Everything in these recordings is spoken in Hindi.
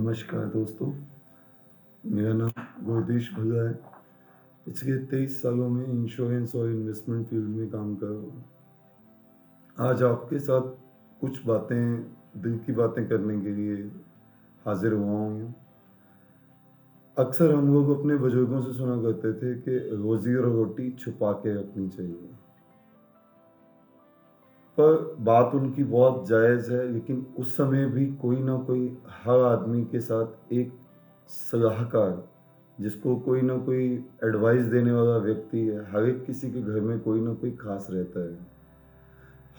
नमस्कार दोस्तों, मेरा नाम गुरदेश भल्ला है। पिछले 23 सालों में इंश्योरेंस और इन्वेस्टमेंट फील्ड में काम कर रहा हूँ। आज आपके साथ कुछ बातें, दिल की बातें करने के लिए हाज़िर हुआ हूँ। अक्सर हम लोग अपने बुजुर्गों से सुना करते थे कि रोज़ी और रोटी छुपा के रखनी चाहिए। पर बात उनकी बहुत जायज़ है, लेकिन उस समय भी कोई ना कोई हर आदमी के साथ एक सलाहकार, जिसको कोई ना कोई एडवाइस देने वाला व्यक्ति है। हर एक किसी के घर में कोई ना कोई ख़ास रहता है।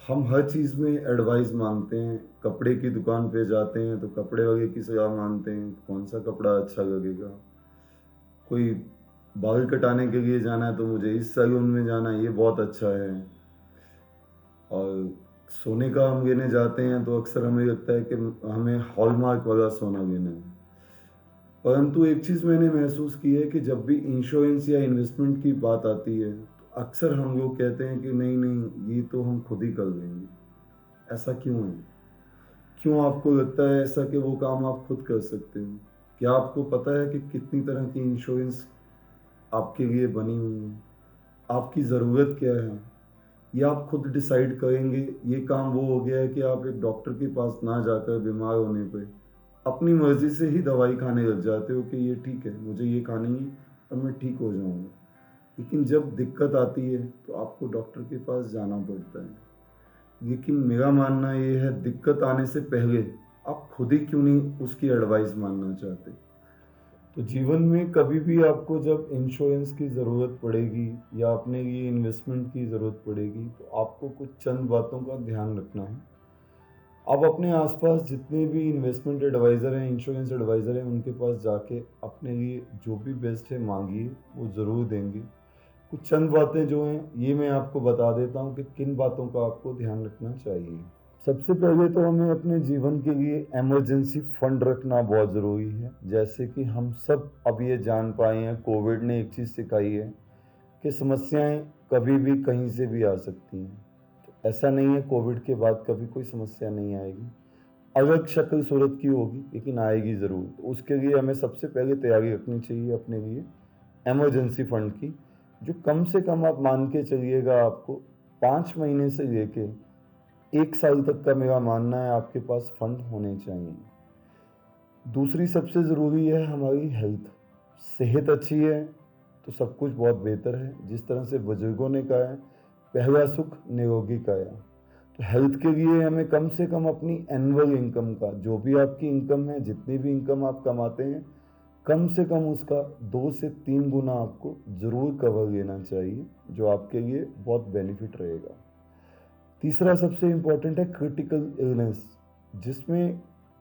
हम हर चीज़ में एडवाइस माँगते हैं, कपड़े की दुकान पे जाते हैं तो कपड़े वाले की सलाह मानते हैं, कौन-सा कपड़ा अच्छा लगेगा। कोई बाल कटाने के लिए जाना है तो मुझे इस सैलून में जाना है, ये बहुत अच्छा है। और सोने का हम लेने जाते हैं तो अक्सर हमें लगता है कि हमें हॉलमार्क वाला सोना लेना है। परंतु एक चीज़ मैंने महसूस की है कि जब भी इंश्योरेंस या इन्वेस्टमेंट की बात आती है, तो अक्सर हम लोग कहते हैं कि नहीं, नहीं, ये तो हम खुद ही कर लेंगे। ऐसा क्यों है? क्यों आपको लगता है ऐसा कि वो काम आप खुद कर सकते हो? क्या आपको पता है कि कितनी तरह की इंश्योरेंस आपके लिए बनी हुई है? आपकी ज़रूरत क्या है? या आप खुद डिसाइड करेंगे, ये काम वो हो गया है कि आप एक डॉक्टर के पास ना जाकर बीमार होने पे अपनी मर्ज़ी से ही दवाई खाने लग जाते हो कि ये ठीक है, मुझे ये खानी है और मैं ठीक हो जाऊँगा। लेकिन जब दिक्कत आती है तो आपको डॉक्टर के पास जाना पड़ता है। लेकिन मेरा मानना ये है, दिक्कत आने से पहले आप खुद ही क्यों नहीं उसकी एडवाइस मानना चाहते? तो जीवन में कभी भी आपको जब इंश्योरेंस की ज़रूरत पड़ेगी या अपने लिए इन्वेस्टमेंट की ज़रूरत पड़ेगी, तो आपको कुछ चंद बातों का ध्यान रखना है। आप अपने आसपास जितने भी इन्वेस्टमेंट एडवाइज़र हैं, इंश्योरेंस एडवाइज़र हैं, उनके पास जाके अपने लिए जो भी बेस्ट है माँगिए, वो ज़रूर देंगे। कुछ चंद बातें जो हैं, ये मैं आपको बता देता हूँ कि किन बातों का आपको ध्यान रखना चाहिए। सबसे पहले तो हमें अपने जीवन के लिए इमरजेंसी फंड रखना बहुत ज़रूरी है। जैसे कि हम सब अब ये जान पाए हैं, कोविड ने एक चीज़ सिखाई है कि समस्याएँ कभी भी कहीं से भी आ सकती हैं। तो ऐसा नहीं है कोविड के बाद कभी कोई समस्या नहीं आएगी। अलग शक्ल सूरत की होगी, लेकिन आएगी ज़रूर। तो उसके लिए हमें सबसे पहले तैयारी रखनी चाहिए अपने लिए इमरजेंसी फंड की, जो कम से कम आप मान के चलिएगा, आपको 5 महीने से लेके 1 साल तक का मेरा मानना है आपके पास फंड होने चाहिए। दूसरी सबसे ज़रूरी है हमारी हेल्थ। सेहत अच्छी है तो सब कुछ बहुत बेहतर है। जिस तरह से बुजुर्गों ने कहा है, पहला सुख निरोगी काया। तो हेल्थ के लिए हमें कम से कम अपनी एनुअल इनकम का, जो भी आपकी इनकम है, जितनी भी इनकम आप कमाते हैं, कम से कम उसका 2 से 3 गुना आपको ज़रूर कवर लेना चाहिए, जो आपके लिए बहुत बेनिफिट रहेगा। तीसरा सबसे इम्पोर्टेंट है क्रिटिकल इलनेस, जिसमें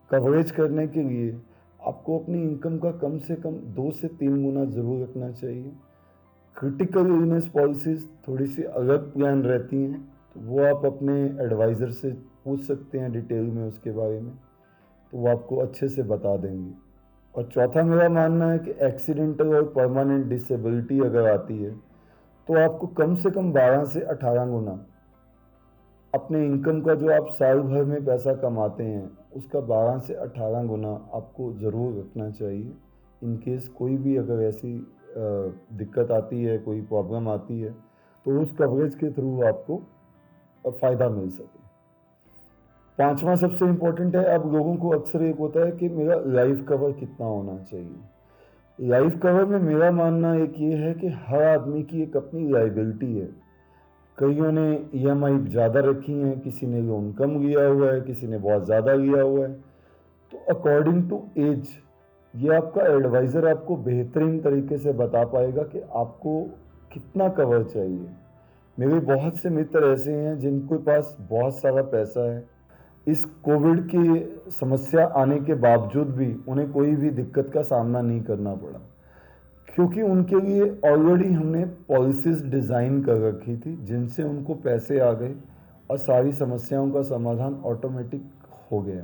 कवरेज करने के लिए आपको अपनी इनकम का कम से कम 2 से 3 गुना ज़रूर रखना चाहिए। क्रिटिकल इलनेस पॉलिसीज़ थोड़ी-सी अलग प्लान रहती हैं, तो वो आप अपने एडवाइज़र से पूछ सकते हैं डिटेल में उसके बारे में, तो वो आपको अच्छे से बता देंगे। और चौथा मेरा मानना है कि एक्सीडेंटल और परमानेंट डिसेबिलिटी अगर आती है, तो आपको कम से कम 12 से 18 गुना अपने इनकम का, जो आप साल भर में पैसा कमाते हैं, उसका 12 से 18 गुना आपको ज़रूर रखना चाहिए। इन केस कोई भी अगर ऐसी दिक्कत आती है, कोई प्रॉब्लम आती है, तो उस कवरेज के थ्रू आपको फ़ायदा मिल सके। पाँचवाँ सबसे इम्पोर्टेंट है, अब लोगों को अक्सर एक होता है कि मेरा लाइफ कवर कितना होना चाहिए। लाइफ कवर में मेरा मानना एक ये है कि हर आदमी की एक अपनी लायबिलिटी है। कइयों ने ईएमआई ज़्यादा रखी हैं, किसी ने लोन कम लिया हुआ है, किसी ने बहुत ज़्यादा लिया हुआ है। तो अकॉर्डिंग टू एज, ये आपका एडवाइज़र आपको बेहतरीन तरीके से बता पाएगा कि आपको कितना कवर चाहिए। मेरे बहुत से मित्र ऐसे हैं जिनके पास बहुत सारा पैसा है। इस कोविड की समस्या आने के बावजूद भी उन्हें कोई भी दिक्कत का सामना नहीं करना पड़ा, क्योंकि उनके लिए ऑलरेडी हमने पॉलिसीज़ डिज़ाइन कर रखी थी, जिनसे उनको पैसे आ गए और सारी समस्याओं का समाधान ऑटोमेटिक हो गया।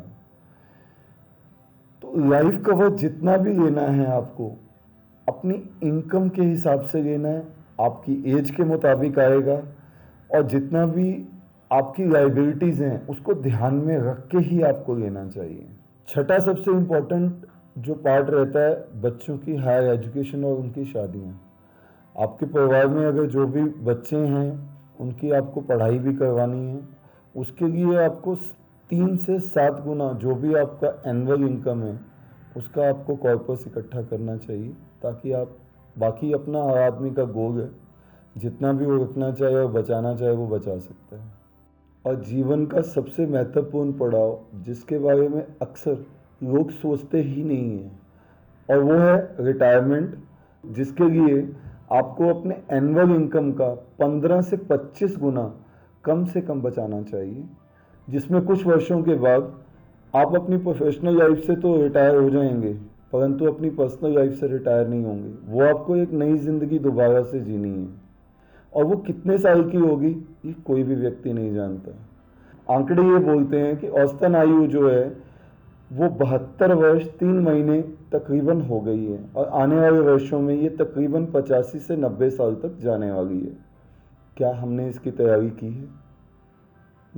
तो लाइफ कवर जितना भी लेना है आपको, अपनी इनकम के हिसाब से लेना है, आपकी एज के मुताबिक आएगा, और जितना भी आपकी लायबिलिटीज़ हैं, उसको ध्यान में रख के ही आपको लेना चाहिए। छठा सबसे इम्पोर्टेंट जो पार्ट रहता है बच्चों की हायर एजुकेशन और उनकी शादियाँ। आपके परिवार में अगर जो भी बच्चे हैं उनकी आपको पढ़ाई भी करवानी है, उसके लिए आपको 3 से 7 गुना जो भी आपका एनुअल इनकम है उसका आपको कॉर्पस इकट्ठा करना चाहिए, ताकि आप बाकी अपना हर आदमी का गोल है, जितना भी वो रखना चाहे और बचाना चाहे वो बचा सकता है। और जीवन का सबसे महत्वपूर्ण पड़ाव जिसके बारे में अक्सर लोग सोचते ही नहीं हैं, और वो है रिटायरमेंट, जिसके लिए आपको अपने एनुअल इनकम का 15 से 25 गुना कम से कम बचाना चाहिए, जिसमें कुछ वर्षों के बाद आप अपनी प्रोफेशनल लाइफ से तो रिटायर हो जाएंगे, परंतु अपनी पर्सनल लाइफ से रिटायर नहीं होंगे। वो आपको एक नई ज़िंदगी दोबारा से जीनी है, और वो कितने साल की होगी ये कोई भी व्यक्ति नहीं जानता। आंकड़े ये बोलते हैं कि औसतन आयु जो है वो 72 वर्ष 3 महीने तकरीबन हो गई है, और आने वाले वर्षों में ये तकरीबन 85 से 90 साल तक जाने वाली है। क्या हमने इसकी तैयारी की है?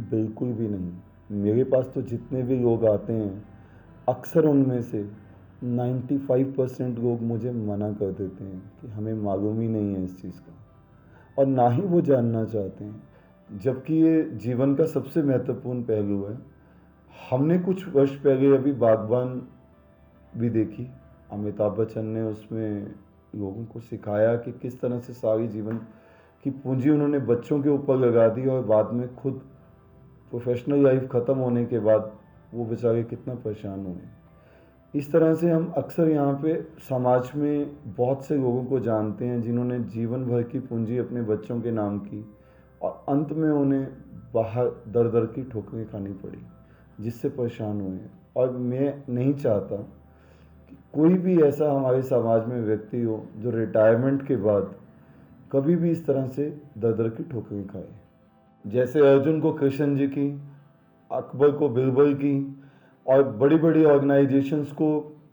बिल्कुल भी नहीं। मेरे पास तो जितने भी लोग आते हैं अक्सर उनमें से 95% लोग मुझे मना कर देते हैं कि हमें मालूम ही नहीं है इस चीज़ का, और ना ही वो जानना चाहते हैं, जबकि ये जीवन का सबसे महत्वपूर्ण पहलू है। हमने कुछ वर्ष पहले अभी बागबान भी देखी, अमिताभ बच्चन ने उसमें लोगों को सिखाया कि किस तरह से सारी जीवन की पूंजी उन्होंने बच्चों के ऊपर लगा दी, और बाद में खुद प्रोफेशनल लाइफ ख़त्म होने के बाद वो बेचारे कितना परेशान हुए। इस तरह से हम अक्सर यहाँ पे समाज में बहुत से लोगों को जानते हैं जिन्होंने जीवन भर की पूंजी अपने बच्चों के नाम की, और अंत में उन्हें बाहर दर दर की ठोकरें खानी पड़ी, जिससे परेशान हुए। और मैं नहीं चाहता कि कोई भी ऐसा हमारे समाज में व्यक्ति हो जो रिटायरमेंट के बाद कभी भी इस तरह से दर दर की ठोकरें खाए। जैसे अर्जुन को कृष्ण जी की, अकबर को बीरबल की, और बड़ी बड़ी ऑर्गेनाइजेशंस को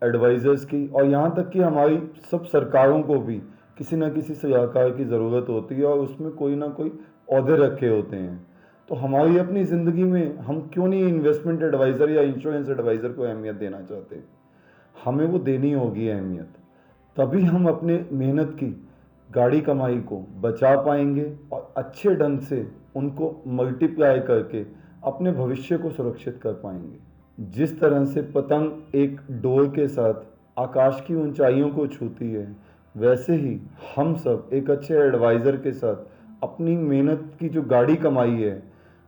एडवाइज़र्स की, और यहाँ तक कि हमारी सब सरकारों को भी किसी न किसी सलाहकार की ज़रूरत होती है, और उसमें कोई ना कोई ओहदे रखे होते हैं। तो हमारी अपनी ज़िंदगी में हम क्यों नहीं इन्वेस्टमेंट एडवाइज़र या इंश्योरेंस एडवाइज़र को अहमियत देना चाहते? हमें वो देनी होगी अहमियत, तभी हम अपने मेहनत की गाड़ी कमाई को बचा पाएंगे, और अच्छे ढंग से उनको मल्टीप्लाई करके अपने भविष्य को सुरक्षित कर पाएंगे। जिस तरह से पतंग एक डोर के साथ आकाश की ऊंचाइयों को छूती है, वैसे ही हम सब एक अच्छे एडवाइज़र के साथ अपनी मेहनत की जो गाड़ी कमाई है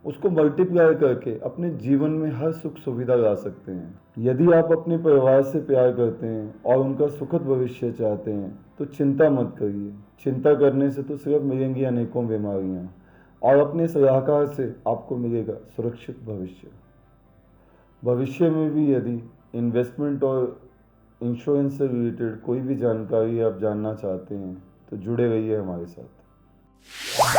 उसको मल्टीप्लाई करके अपने जीवन में हर सुख सुविधा ला सकते हैं। यदि आप अपने परिवार से प्यार करते हैं और उनका सुखद भविष्य चाहते हैं तो चिंता मत करिए। चिंता करने से तो सिर्फ मिलेंगी अनेकों बीमारियां, और अपने सलाहकार से आपको मिलेगा सुरक्षित भविष्य। भविष्य में भी यदि इन्वेस्टमेंट और इंश्योरेंस से रिलेटेड कोई भी जानकारी आप जानना चाहते हैं तो जुड़े रहिए हमारे साथ।